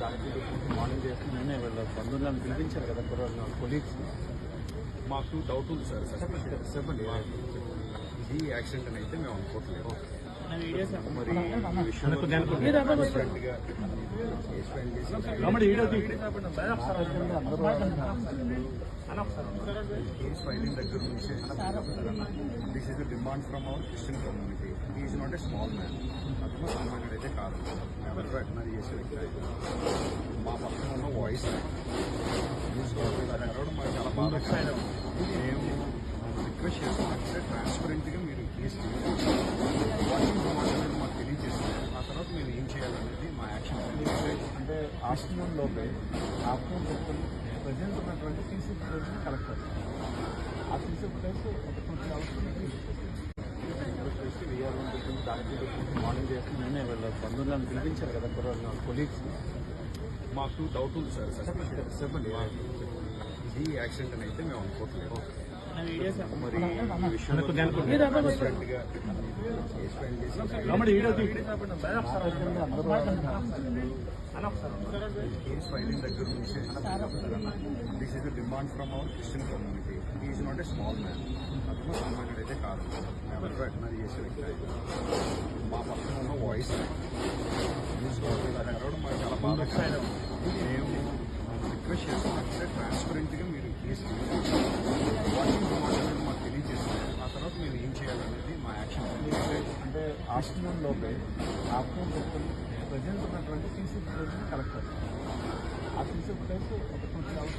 దానికి మార్నింగ్ చేసి నేనే వీళ్ళ బంధువులను పిలిపించారు కదా కొలీగ్స్. మాకు డౌట్ ఉంది సార్. చెప్పండి. ఇది యాక్సిడెంట్ అని అయితే మేము అనుకోవట్లేదు. మరి ఈ విషయంలో డిఫరెంట్గా కేసు ఫైల్ చేసి కేసు ఫైలింగ్ దగ్గర నుంచి this is the demand from our Christian community. Is not a small man. అతను సామాన్యుడు అయితే కాదు. ఎవరు అడ్మైర్ చేసే వ్యక్తి. మా పక్కన ఉన్న వాయిస్ మాకు చాలా బాగా మేము రిక్వెస్ట్ చేస్తామంటే ట్రాన్స్పరెంట్గా మీరు కేసు వాటింగ్ డిమాండ్ అనేది మాకు తెలియజేస్తే ఆ తర్వాత మేము ఏం చేయాలనేది మా యాక్షన్. అంటే ఆఫ్టర్నూన్ లోపే ఆఫ్టర్నూన్ ప్రజెంట్ ఉన్నటువంటి సీసీ ఫుటేజ్ కలెక్ట్ అవుతుంది. ఆ సీసీ ఫుటేజ్ ఒక 20 hours చేసి వీఆర్ దానికి మార్నింగ్ చేసి నేనే వీళ్ళ బంధువులను పిలిపించారు కదా కొలీగ్స్. మాకు డౌట్ ఉంది సార్. చెప్పండి. ఇది యాక్సిడెంట్ అని అయితే మేము అనుకోవట్లేదు. మరి ఈ విషయంలో డిఫరెంట్గా కేసు ఫైల్ చేసి కేసు ఫైలింగ్ దగ్గర నుంచి this is the demand from our Christian community. Is not a small man. అతను సామాన్యుడు అయితే కాదు. ఎవరు అడ్మైర్ చేసే వ్యక్తి. మా పక్కన ఉన్న వాయిస్ మాకు చాలా బాగా మేము రిక్వెస్ట్ చేస్తామంటే ట్రాన్స్పరెంట్గా మీరు కేసు వాటింగ్ డిమాండ్ అనేది మాకు తెలియజేస్తే ఆ తర్వాత మేము ఏం చేయాలనేది మా యాక్షన్. అంటే ఆఫ్టర్నూన్ లోపే ప్రజెంట్ ఉన్నటువంటి సీసీ ఫుటేజ్ కలెక్ట్ అవుతుంది. ఆ సీసీ ఫుటేజ్ ఒక 20 hours